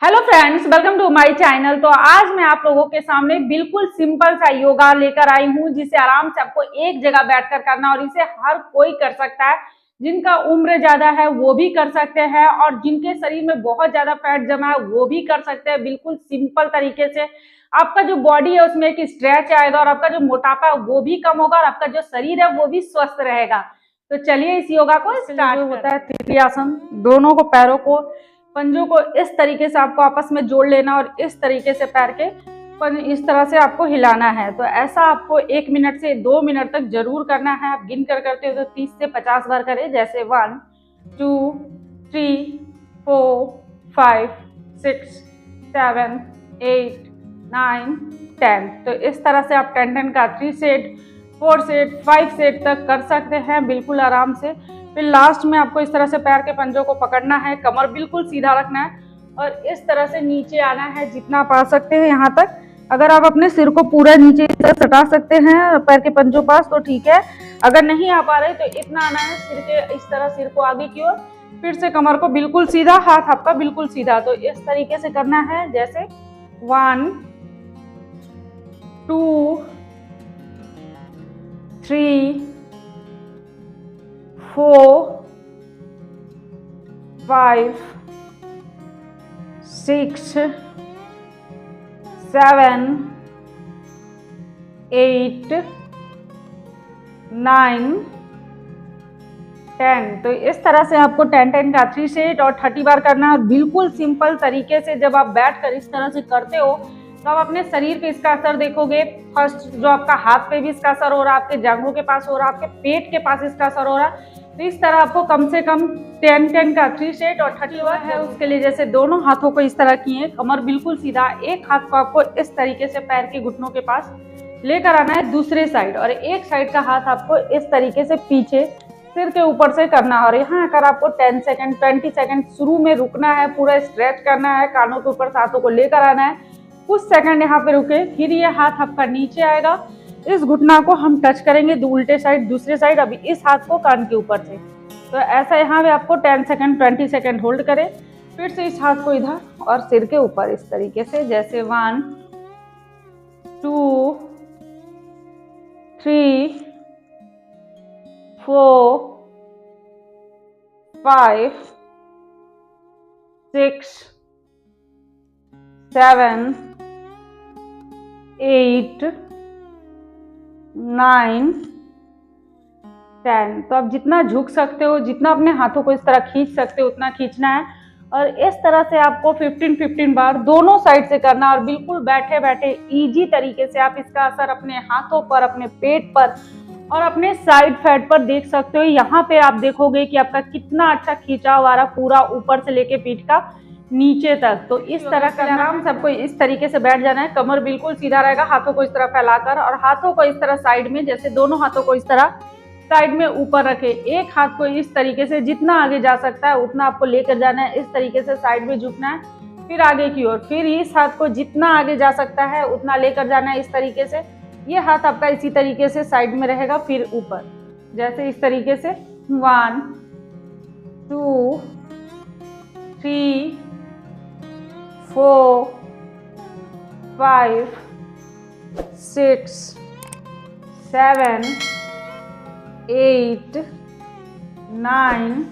Hello friends, welcome to my channel. तो आज मैं आप लोगों के सामने बिल्कुल सिंपल सा योगा लेकर आई हूँ, जिसे आराम से आपको एक जगह बैठकर करना और इसे हर कोई कर सकता है। जिनका उम्र ज्यादा है वो भी कर सकते हैं और जिनके शरीर में बहुत ज्यादा फैट जमा है वो भी कर सकते हैं। बिल्कुल सिंपल तरीके से आपका जो बॉडी है उसमें एक स्ट्रेच आएगा और आपका जो मोटापा है वो भी कम होगा और आपका जो शरीर है वो भी स्वस्थ रहेगा। तो चलिए इस योगा को स्टार्ट होता है। त्रियासन, दोनों को पैरों को पंजों को इस तरीके से आपको आपस में जोड़ लेना और इस तरीके से पैर के इस तरह से आपको हिलाना है। तो ऐसा आपको 1 मिनट से 2 मिनट तक जरूर करना है। आप गिन कर करते हो तो 30 से 50 बार करें, जैसे 1 2 3 4 5 6 7 8 9 10। तो इस तरह से आप 10 का 3 सेट 4 सेट 5 सेट तक कर सकते हैं बिल्कुल आराम से। फिर लास्ट में आपको इस तरह से पैर के पंजों को पकड़ना है, कमर बिल्कुल सीधा रखना है और इस तरह से नीचे आना है जितना आप आ सकते हैं यहाँ तक। अगर आप अपने सिर को पूरा नीचे इस तरह सटा सकते हैं पैर के पंजों पास तो ठीक है, अगर नहीं आ पा रहे तो इतना आना है सिर के इस तरह, सिर को आगे की ओर, फिर से कमर को बिल्कुल सीधा, हाथ आपका बिल्कुल सीधा। तो इस तरीके से करना है, जैसे 1 2 3 4 5 6 7 8 9 10। तो इस तरह से आपको 10 का 3 सेट और 30 बार करना है। और बिल्कुल सिंपल तरीके से जब आप बैठकर इस तरह से करते हो तो आप अपने शरीर पे इसका असर देखोगे। फर्स्ट जो आपका हाथ पे भी इसका असर हो रहा है, आपके जांघों के पास हो रहा है, आपके पेट के पास इसका असर हो रहा है। तो इस तरह आपको कम से कम 10 का 3 सेट और 30 बार है उसके लिए, जैसे दोनों हाथों को इस तरह किए, कमर बिल्कुल सीधा, एक हाथ को आपको इस तरीके से पैर के घुटनों के पास लेकर आना है दूसरे साइड और एक साइड का हाथ आपको इस तरीके से पीछे सिर के ऊपर से करना है। और यहाँ आकर आपको 10 सेकंड 20 सेकंड शुरू में रुकना है, पूरा स्ट्रेच करना है, कानों के ऊपर हाथों को लेकर आना है, कुछ सेकंड यहाँ पे रुके, फिर ये हाथ आपका नीचे आएगा, इस घुटना को हम टच करेंगे उल्टे साइड दूसरे साइड, अभी इस हाथ को कान के ऊपर से। तो ऐसा यहाँ पे आपको 10 सेकंड 20 सेकंड होल्ड करें, फिर से इस हाथ को इधर और सिर के ऊपर इस तरीके से, जैसे 1 2 3 4 5 6 7 8 9 10। तो आप जितना झुक सकते हो, जितना अपने हाथों को इस तरह खींच सकते हो उतना खींचना है और इस तरह से आपको 15 बार दोनों साइड से करना। और बिल्कुल बैठे बैठे इजी तरीके से आप इसका असर अपने हाथों पर, अपने पेट पर और अपने साइड फैट पर देख सकते हो। यहाँ पे आप देखोगे कि आपका कितना अच्छा खींचाव आ रहा, पूरा ऊपर से लेके पीठ का नीचे तक। तो इस तरह का आराम सबको इस तरीके से बैठ जाना है, कमर बिल्कुल सीधा रहेगा, हाथों को इस तरह फैलाकर और हाथों को इस तरह साइड में, जैसे दोनों हाथों को इस तरह साइड में ऊपर रखे, एक हाथ को इस तरीके से जितना आगे जा सकता है उतना आपको लेकर जाना है, इस तरीके से साइड में झुकना है, फिर आगे की ओर, फिर इस हाथ को जितना आगे जा सकता है उतना लेकर जाना है इस तरीके से। ये हाथ आपका इसी तरीके से साइड में रहेगा, फिर ऊपर, जैसे इस तरीके से 1 2 3 4 5 6 7 8 9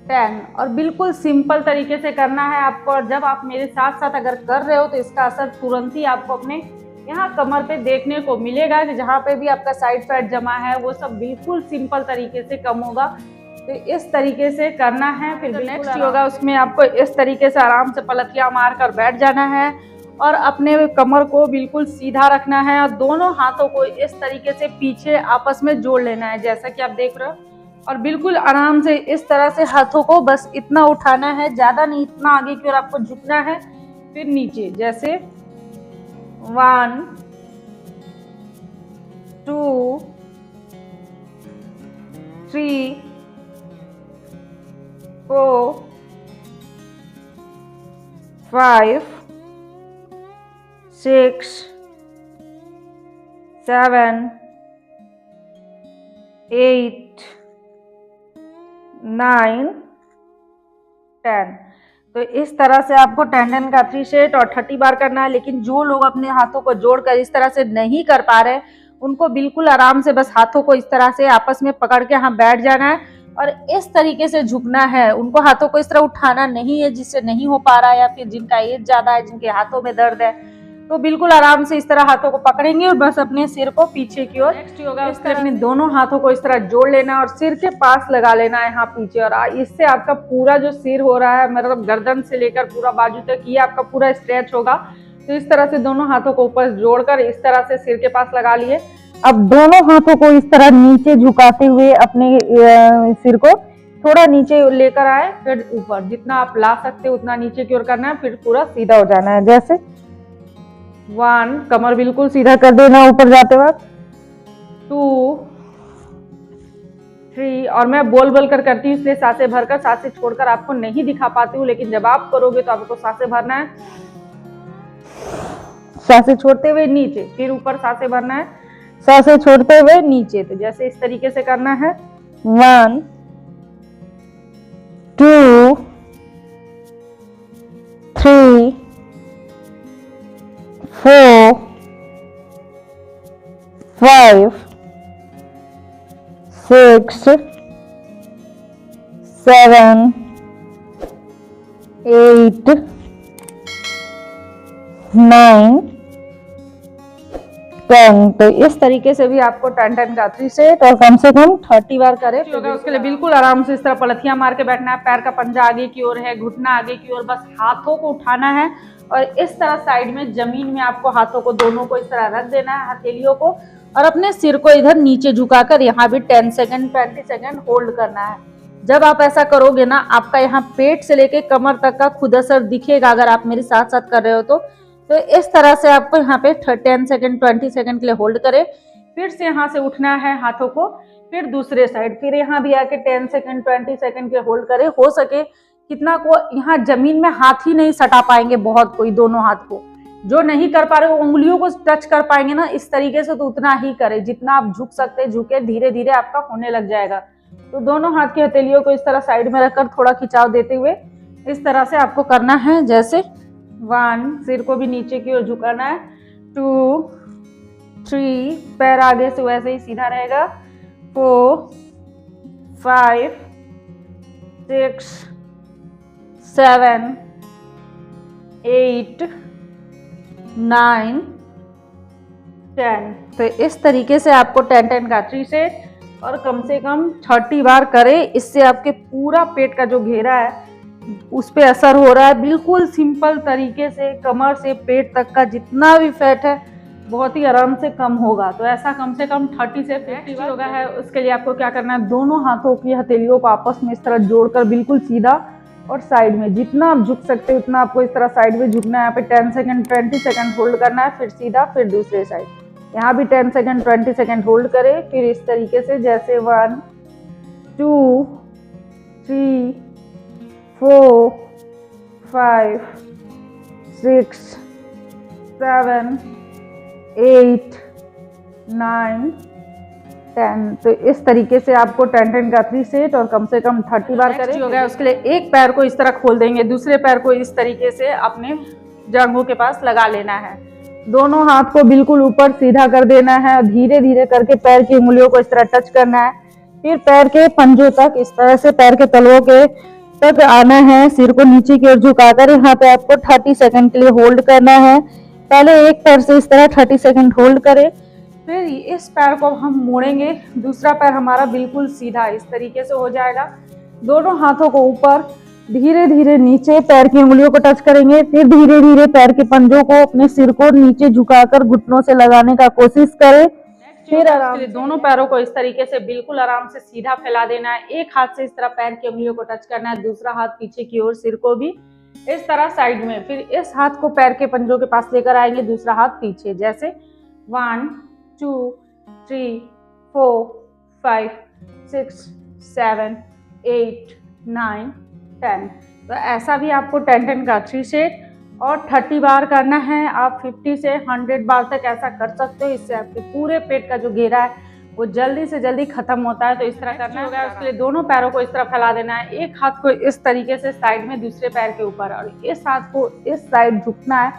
10। और बिल्कुल सिंपल तरीके से करना है आपको। और जब आप मेरे साथ साथ अगर कर रहे हो तो इसका असर तुरंत ही आपको अपने यहाँ कमर पे देखने को मिलेगा कि जहाँ पे भी आपका साइड फैट जमा है वो सब बिल्कुल सिंपल तरीके से कम होगा। तो इस तरीके से करना है। फिर नेक्स्ट योगा, उसमें आपको इस तरीके से आराम से पलथियाँ मार कर बैठ जाना है और अपने कमर को बिल्कुल सीधा रखना है और दोनों हाथों को इस तरीके से पीछे आपस में जोड़ लेना है, जैसा कि आप देख रहे हो। और बिल्कुल आराम से इस तरह से हाथों को बस इतना उठाना है, ज्यादा नहीं, इतना आगे की ओर आपको झुकना है, फिर नीचे, जैसे 1 2 3 4 5 6 7 8 9 10। तो इस तरह से आपको 10-10 का 3 सेट और 30 बार करना है। लेकिन जो लोग अपने हाथों को जोड़कर इस तरह से नहीं कर पा रहे, उनको बिल्कुल आराम से बस हाथों को इस तरह से आपस में पकड़ के यहाँ बैठ जाना है और इस तरीके से झुकना है। उनको हाथों को इस तरह उठाना नहीं है, जिससे नहीं हो पा रहा है या फिर जिनका एज ज्यादा है, जिनके हाथों में दर्द है, तो बिल्कुल आराम से इस तरह हाथों को पकड़ेंगे और बस अपने सिर को पीछे की ओर नेक्स्ट योगा इस तरह अपने दोनों हाथों को इस तरह जोड़ लेना और सिर के पास लगा लेना है यहाँ पीछे। और इससे आपका पूरा जो सिर हो रहा है, मतलब गर्दन से लेकर पूरा बाजू तक, ये आपका पूरा स्ट्रेच होगा। तो इस तरह से दोनों हाथों को ऊपर जोड़कर इस तरह से सिर के पास लगा लिए। अब दोनों हाथों को इस तरह नीचे झुकाते हुए अपने सिर को थोड़ा नीचे लेकर आए, फिर ऊपर जितना आप ला सकते हो उतना नीचे की ओर करना है, फिर पूरा सीधा हो जाना है। जैसे 1, कमर बिल्कुल सीधा कर देना ऊपर जाते वक्त, 2, 3, और मैं बोल बोल कर करती हूँ इसलिए सांसें भरकर, सांसें छोड़कर आपको नहीं दिखा पाती हूँ, लेकिन जब आप करोगे तो आपको सांसें भरना है, सांसें छोड़ते हुए नीचे, फिर ऊपर सांसें भरना है, सांसें छोड़ते हुए नीचे। तो जैसे इस तरीके से करना है, 1, 2, 3, 4, 5, 6, 7, 8, 9, 10। तो इस तरीके से भी आपको 10-10 का 3 सेट और कम से कम 30 बार करें। उसके लिए बिल्कुल आराम से इस तरह पलथियां मार के बैठना है। पैर का पंजा आगे की ओर है, घुटना आगे की ओर, बस हाथों को उठाना है और इस तरह साइड में जमीन में आपको हाथों को दोनों को इस तरह रख देना है, हथेलियों को, और अपने सिर को इधर नीचे झुकाकर यहाँ भी 10 सेकंड 20 सेकंड होल्ड करना है। जब आप ऐसा करोगे ना, आपका यहाँ पेट से लेके कमर तक का खुद असर दिखेगा अगर आप मेरे साथ साथ कर रहे हो तो इस तरह से आपको यहाँ पे 10 सेकंड 20 सेकंड के लिए होल्ड करें। फिर से यहाँ से उठना है हाथों को, फिर दूसरे साइड, फिर यहाँ भी आके 10 सेकंड 20 सेकंड के होल्ड करें। हो सके कितना को यहाँ जमीन में हाथ ही नहीं सटा पाएंगे, बहुत कोई दोनों हाथ को जो नहीं कर पा रहे वो उंगलियों को टच कर पाएंगे ना इस तरीके से, तो उतना ही करें जितना आप झुक सकते, झुके, धीरे धीरे आपका होने लग जाएगा। तो दोनों हाथ की हथेलियों को इस तरह साइड में रखकर थोड़ा खिंचाव देते हुए इस तरह से आपको करना है। जैसे 1, सिर को भी नीचे की ओर झुकाना है, 2, 3, पैर आगे से वैसे ही सीधा रहेगा, 4, 5, 6, 7, 8, 9, 10। तो इस तरीके से आपको 10-10 का 3 सेट और कम से कम 30 बार करें। इससे आपके पूरा पेट का जो घेरा है उस पे असर हो रहा है। बिल्कुल सिंपल तरीके से कमर से पेट तक का जितना भी फैट है बहुत ही आराम से कम होगा। तो ऐसा कम से कम 30 से 50 बार योगा है। उसके लिए आपको क्या करना है, दोनों हाथों की हथेलियों को आपस में इस तरह जोड़कर बिल्कुल सीधा और साइड में जितना आप झुक सकते हैं उतना आपको इस तरह साइड में झुकना है। यहाँ पे 10 सेकंड 20 सेकंड होल्ड करना है, फिर सीधा, फिर दूसरे साइड। यहाँ भी 10 सेकंड 20 सेकंड होल्ड करें, फिर इस तरीके से जैसे 1, 2, 3, 4, 5, 6, 7, 8, 9, 10। तो इस तरीके से आपको 10-10 का 3 सेट और कम से कम 30 बार करें। हो गया। उसके लिए एक पैर को इस तरह खोल देंगे, दूसरे पैर को इस तरीके से अपने जांघों के पास लगा लेना है। दोनों हाथ को बिल्कुल ऊपर सीधा कर देना है और धीरे धीरे करके पैर की उंगलियों को इस तरह टच करना है। फिर पैर के पंजों तक इस तरह से पैर के तलवों के तक आना है। सिर को नीचे की ओर झुकाकर यहाँ पे आपको 30 सेकंड के लिए होल्ड करना है। पहले एक पैर से इस तरह 30 सेकंड होल्ड करें, फिर इस पैर को हम मोड़ेंगे, दूसरा पैर हमारा बिल्कुल सीधा इस तरीके से हो जाएगा। दोनों हाथों को ऊपर, धीरे धीरे नीचे पैर की उंगलियों को टच करेंगे। फिर धीरे धीरे पैर के पंजों को अपने सिर को नीचे झुकाकर घुटनों से लगाने का कोशिश करें। फिर आराम से दोनों पैरों को इस तरीके से बिल्कुल आराम से सीधा फैला देना है। एक हाथ से इस तरह पैर की उंगलियों को टच करना है, दूसरा हाथ पीछे की ओर, सिर को भी इस तरह साइड में। फिर इस हाथ को पैर के पंजों के पास लेकर आएंगे, दूसरा हाथ पीछे। जैसे 1, 2, 3, 4, 5, 6, 7, 8, 9, 10। तो ऐसा भी आपको 10-10 का 3 सेट और 30 बार करना है। आप 50 से 100 बार तक ऐसा कर सकते हो। इससे आपके पूरे पेट का जो घेरा है वो जल्दी से जल्दी खत्म होता है। तो इस तरह करना होगा। उसके लिए दोनों पैरों को इस तरह फैला देना है, एक हाथ को इस तरीके से साइड में दूसरे पैर के ऊपर, और इस हाथ को इस साइड झुकना है।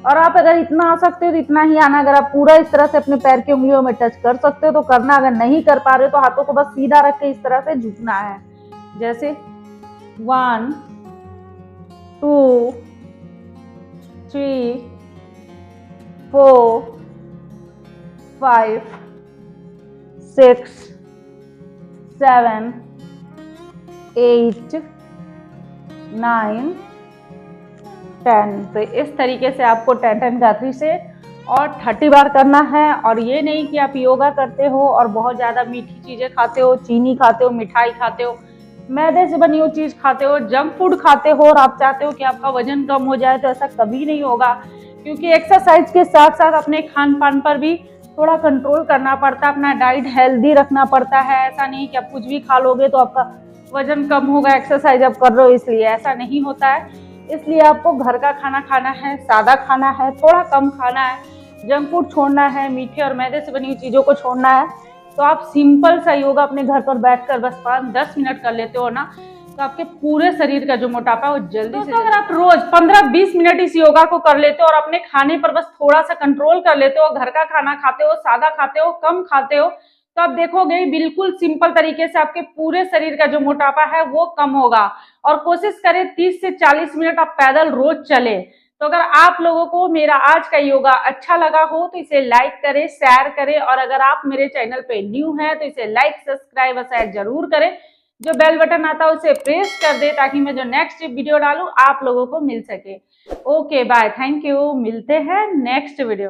और आप अगर इतना आ सकते हो तो इतना ही आना। अगर आप पूरा इस तरह से अपने पैर की उंगलियों में टच कर सकते हो तो करना, अगर नहीं कर पा रहे हो तो हाथों को बस सीधा रख के इस तरह से झुकना है। जैसे 1 2 3 4 5 6 7 8 9 10। तो इस तरीके से आपको 10 का 3 से और 30 बार करना है। और ये नहीं कि आप योगा करते हो और बहुत ज़्यादा मीठी चीज़ें खाते हो, चीनी खाते हो, मिठाई खाते हो, मैदे से बनी हुई चीज़ खाते हो, जंक फूड खाते हो और आप चाहते हो कि आपका वजन कम हो जाए, तो ऐसा कभी नहीं होगा। क्योंकि एक्सरसाइज के साथ साथ अपने खान पान पर भी थोड़ा कंट्रोल करना पड़ता है, अपना डाइट हेल्दी रखना पड़ता है। ऐसा नहीं कि आप कुछ भी खा लोगे तो आपका वजन कम होगा, एक्सरसाइज आप कर रहे हो इसलिए, ऐसा नहीं होता है। इसलिए आपको घर का खाना खाना है, सादा खाना है, थोड़ा कम खाना है, जंक फूड छोड़ना है, मीठे और मैदे से बनी हुई चीज़ों को छोड़ना है। तो आप सिंपल सा योगा अपने घर पर बैठकर बस 5-10 मिनट कर लेते हो ना, तो आपके पूरे शरीर का जो मोटापा है वो जल्दी से, अगर आप रोज 15-20 मिनट इस योगा को कर लेते हो और अपने खाने पर बस थोड़ा सा कंट्रोल कर लेते हो, घर का खाना खाते हो, सादा खाते हो, कम खाते हो, तो आप देखोगे बिल्कुल सिंपल तरीके से आपके पूरे शरीर का जो मोटापा है वो कम होगा। और कोशिश करें 30 से 40 मिनट आप पैदल रोज चले। तो अगर आप लोगों को मेरा आज का योगा अच्छा लगा हो तो इसे लाइक करें, शेयर करें, और अगर आप मेरे चैनल पे न्यू हैं तो इसे लाइक, सब्सक्राइब और शेयर जरूर करें। जो बेल बटन आता है उसे प्रेस कर दे ताकि मैं जो नेक्स्ट वीडियो डालूं आप लोगों को मिल सके। ओके बाय, थैंक यू, मिलते हैं नेक्स्ट वीडियो।